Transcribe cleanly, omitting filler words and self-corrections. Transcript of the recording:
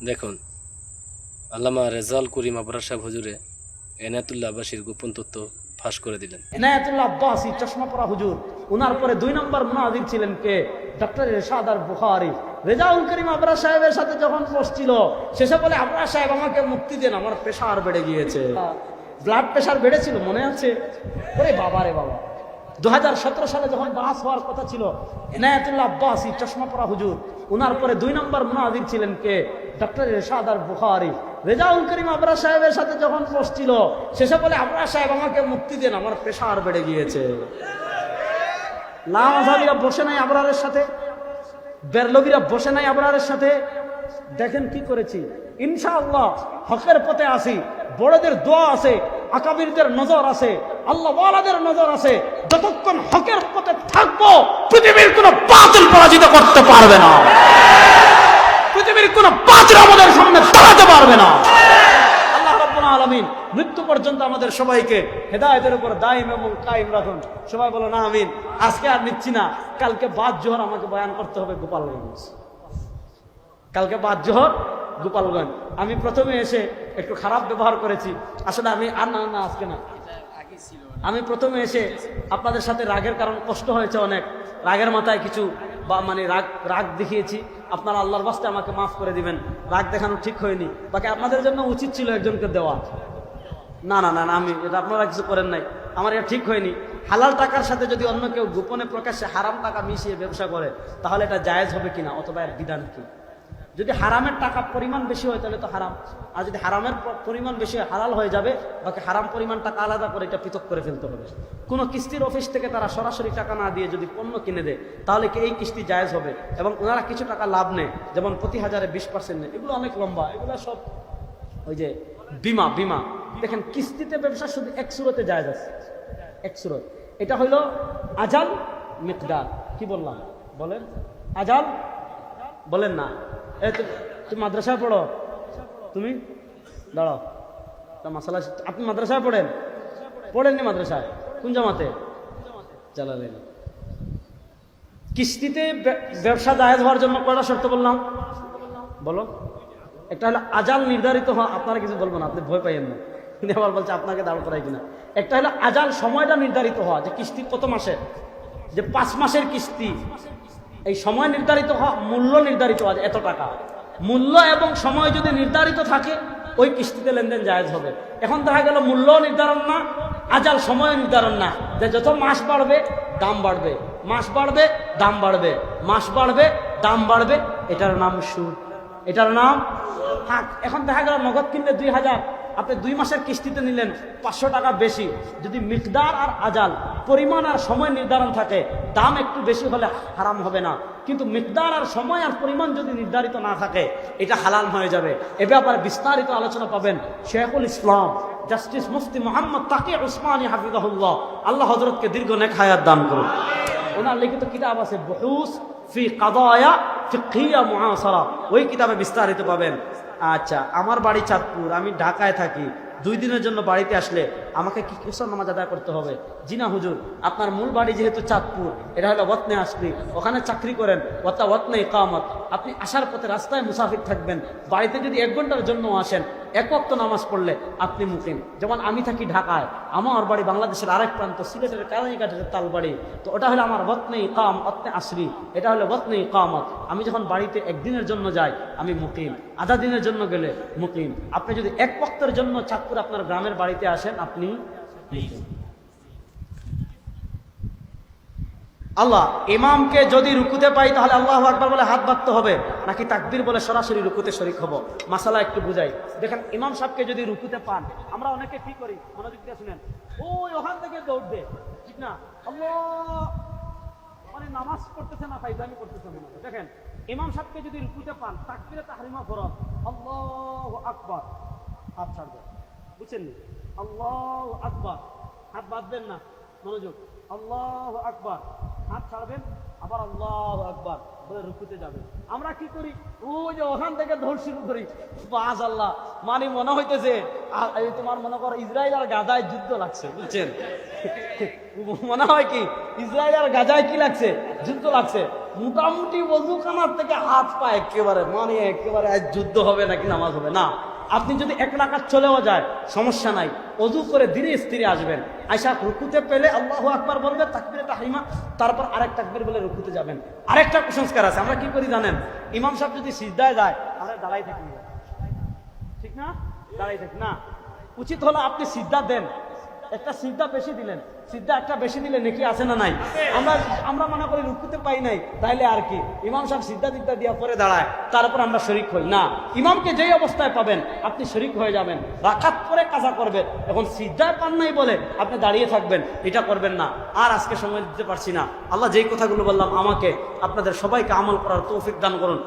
দেখুন, আল্লামা রেজাউল করিম আবরার সাহেব হুজুরে এনায়েতুল্লাহ আব্বাসীর গোপন তথ্য ফাঁস করে দিলেন। এনায়েতুল্লাহ আব্বাসী চশমা পরা হুজুর, ওনার পরে 2 নম্বর মুনাজির ছিলেন কে? ডক্টর ইরশাদ আর বুখারী। রেজাউল করিম আবরার সাহেবের সাথে যখন বসছিল, শেষে বলে, আবরার সাহেব আমাকে মুক্তি দেন, আমার প্রেশার বেড়ে গিয়েছে। ব্লাড প্রেশার বেড়েছিল, মনে আছে? ওরে বাবা রে বাবা, 2017 সালে যখন বাস হওয়ার কথা ছিল, এনায়েতুল্লাহ আব্বাসী চশমা পরা হুজুর, ওনার পরে 2 নম্বর মুনাজির ছিলেন কে? ডক্টর ইরশাদ আর বুখারী। রেজাউল করিম আবরার সাহেবের সাথে যখন বসছিল, শেষে বলে, আবরার সাহেব আমাকে মুক্তি দেন, আমার প্রেশার বেড়ে গিয়েছে। লামাজাবিরা বসে নাই আবরারের সাথে, বেরলবিরা বসে নাই আবরারের সাথে। দেখেন কি করেছি, ইনশাআল্লাহ হকের পথে আসি। বড়দের দোয়া আছে, আকাবিরদের নজর আছে, আল্লাহ ওয়ালাদের নজর আছে। যতক্ষণ হকের পথে থাকবো, পৃথিবীর কোন বাতিল পরাজিত করতে পারবে না। পৃথিবীর কোন বাতিল আমাদের সামনে দাঁড়াতে পারবে না। আল্লাহ রাব্বুল আলামিন মৃত্যু পর্যন্ত আমাদের সবাইকে হেদায়েতের উপর দায়িম এবং কায়েম রাখুন। সবাই বলো না আমিন। আজকে আর নিচ্ছি না, কালকে বাদ জোহর আমাকে বয়ান করতে হবে গোপালগঞ্জ। কালকে বাদ জোহর গোপালগঞ্জ। আমি প্রথমে এসে একটু খারাপ ব্যবহার করেছি, আসলে আমি আর না আজকে না, আমি প্রথমে এসে আপনাদের সাথে রাগের কারণ কষ্ট হয়েছে অনেক, রাগের মাথায় কিছু মানে রাগ দেখিয়েছি। আপনারা আল্লাহর বাস্তে আমাকে মাফ করে দিবেন, রাগ দেখানো ঠিক হয়নি। বাকি আপনাদের জন্য উচিত ছিল একজনকে দেওয়া। না না না, আমি এটা আপনারা কিছু করেন নাই, আমার এটা ঠিক হয়নি। হালাল টাকার সাথে যদি অন্য কেউ গোপনে প্রকাশ্যে হারাম টাকা মিশিয়ে ব্যবসা করে, তাহলে এটা জায়েজ হবে কিনা, অথবা এর বিধান কি? যদি হারামের টাকা পরিমাণ বেশি হয় তাহলে তো হারাম, আর যদি হারামের পরিমাণ বেশি হয় হালাল হয়ে যাবে। বাকি হারাম পরিমাণ টাকা আলাদা করে এটা পৃথক করে ফেলতে হবে। কোনো কিস্তির অফিস থেকে তারা সরাসরি টাকা না দিয়ে যদি পণ্য কিনে দেয়, তাহলে কি এই কিস্তি জায়েজ হবে? এবং ওনারা কিছু টাকা লাভ নেয়, যেমন প্রতি 1000-এ 20% নেয়। এগুলো অনেক লম্বা, এগুলো সব ওই যে বিমা। দেখেন, কিস্তিতে ব্যবসা শুধু এক সুরতে জায়েজ আছে, এক সুরত। এটা হইল আজাল মিকদার। কি বললাম বলেন? আজাল বলেন না। তুমি মাদ্রাসায় পড়ো, তুমি দাঁড়াও মাসালা। আপনি মাদ্রাসায় পড়েননি? মাদ্রাসায় কোন জামাতে? জালালাইন। কিস্তিতে ব্যবসা জায়েজ হওয়ার জন্য কয়টা শর্ত বললাম? বলো। একটা হলো আজাল নির্ধারিত হওয়া। আপনারা কিছু বলবো না, আপনি ভয় পাইয়েন না। তিনি আবার বলছে আপনাকে দাঁড় করাই কিনা। একটা হলো আজাল, সময়টা নির্ধারিত হওয়া, যে কিস্তি কত মাসের, যে 5 মাসের কিস্তি, এই সময় নির্ধারিত হওয়া, মূল্য নির্ধারিত হওয়া, এত টাকা। মূল্য এবং সময় যদি নির্ধারিত থাকে, ওই কিস্তিতে লেনদেন জায়েজ হবে। এখন দেখা গেল মূল্য নির্ধারণ না, আজাল সময় নির্ধারণ না, যে যত মাস বাড়বে দাম বাড়বে, মাস বাড়বে দাম বাড়বে, মাস বাড়বে দাম বাড়বে। এটার নাম সুদ, এটার নাম হাক। এখন দেখা গেল নগদ কিনলে 2000, আপনি 2 মাসের কিস্তিতে নিলেন 500 টাকা বেশি। যদি মিকদার আর আজাল, পরিমাণ আর সময় নির্ধারণ থাকে, দাম একটু বেশি হলে হারাম হবে না। কিন্তু মিকদার আর সময় আর পরিমাণ যদি নির্ধারিত না থাকে, এটা হালাল হয়ে যাবে। এ ব্যাপারে বিস্তারিত আলোচনা পাবেন শেখুল ইসলাম জাস্টিস মুফতি মোহাম্মদ তাকি উসমানী হাফিজাহুল্লাহ, আল্লাহ হযরতকে দীর্ঘ নেক হায়াত দান করুন। ওনার লিখিত কিতাব আছে বুহুস ফি কাদায়া ফিকহিয়া মুআসারা, ওই কিতাবে বিস্তারিত পাবেন। আচ্ছা, আমার বাড়ি চাঁদপুর, আমি ঢাকায় থাকি। 2 দিনের জন্য বাড়িতে আসলে আমাকে কি কিসর নামাজ আদায় করতে হবে? জি না হুজুর, আপনার মূল বাড়ি যেহেতু চাঁদপুর, এটা হলো ওয়াতনে আসলি, ওখানে চাকরি করেন, ওয়াতনে ইকামত। আপনি আসার পথে রাস্তায় মুসাফির থাকবেন, বাড়িতে যদি 1 ঘন্টার জন্য আসেন, 1 ওয়াক্ত নামাজ পড়লে আপনি মুকিম। যেমন আমি থাকি ঢাকায়, আমার বাড়ি বাংলাদেশের আরেক প্রান্ত, সিলেটের কারাইঘাটের তালবাড়ি। তো ওটা হলো আমার ওয়াতনে ইকাম, ওয়াতনে আসরি, এটা হলো ওয়াতনে ইকামত। আমি যখন বাড়িতে 1 দিনের জন্য যাই, আমি মুকিম। আধা দিনের জন্য গেলে মুকিম। আপনি যদি 1 ওয়াক্তের জন্য চাঁদপুর আপনার গ্রামের বাড়িতে আসেন, আপনি মুকিম। আল্লাহ ইমামকে যদি রুকুতে পাই, তাহলে আল্লাহু আকবার বলে হাত বাঁধতে হবে, নাকি তাকবীর বলে সরাসরি রুকুতে শরীক হব? মাসালা একটু বুঝাই। দেখেন, ইমাম সাহেবকে যদি রুকুতে পান, আমরা অনেকে কি করি, মনোযোগ দিয়ে শুনেন, ওখান থেকে দৌড় দে, ঠিক না? আল্লাহ, মানে নামাজ পড়তেছে না, ফাইজলামি করতেছে মনে হয়। দেখেন, ইমাম সাহেবকে যদি রুকুতে পান, তাকবীরে তাহরিমা ফরজ, আল্লাহু আকবার, হাত ছাড়বেন, বুঝছেন? আল্লাহু আকবার, হাত বাঁধবেন না, মনোযোগ। আল্লাহু আকবার, হাত ছাড়বেন, আবার আল্লাহু আকবার বলে রুকুতে যাবেন। আমরা কি করি, ওই যে ওখান থেকে দৌড় শুরু করি, মাশাআল্লাহ, মানে মনে হইতেছে তোমার মনে করো ইসরায়েল আর গাজায় যুদ্ধ লাগছে, বুঝছেন? মনে হয় কি ইসরায়েল আর গাজায় কি লাগছে? যুদ্ধ লাগছে। মোটামুটি ওযুখানার থেকে হাত পা একেবারে মানে একেবারে আজ যুদ্ধ হবে নাকি নামাজ হবে না। আপনি যদি 1 রাকাত চলেও যায় সমস্যা নাই, ওযু করে ধীরে স্থিরে আসবেন, আয়সা রুকুতে পেলে আল্লাহু আকবার বলবেন, তাকবীরে তাহরিমা, তারপর আরেক তাকবীর বলে রুকুতে যাবেন। আরেকটা কুসংস্কার আছে, আমরা কি করি জানেন? ইমাম সাহেব যদি সিজদায় যায় আমরা দাঁড়াই থাকি, ঠিক না? দাঁড়াই থাকি না। উচিত হলো আপনি সিজদা দেন, একটা সিজদা বেশি দিলেন, সিজদা একটা বেশি দিলে নেকি আছে না নাই? আমরা মনে করি রুকুতে পাই নাই, তাইলে আর কি ইমাম সাহেব সিজদা দিদ্দা দিয়া পরে দাঁড়ায়, তারপর আমরা শরিক হই না। ইমামকে যেই অবস্থায় পাবেন আপনি শরিক হয়ে যাবেন, রাকাত পরে কাজা করবেন। এখন সিজদায় পান নাই বলে আপনি দাঁড়িয়ে থাকবেন, এটা করবেন না। আর আজকে সময় দিতে পারছি না। আল্লাহ যেই কথাগুলো বললাম আমাকে আপনাদের সবাইকে আমল করার তৌফিক দান করুন।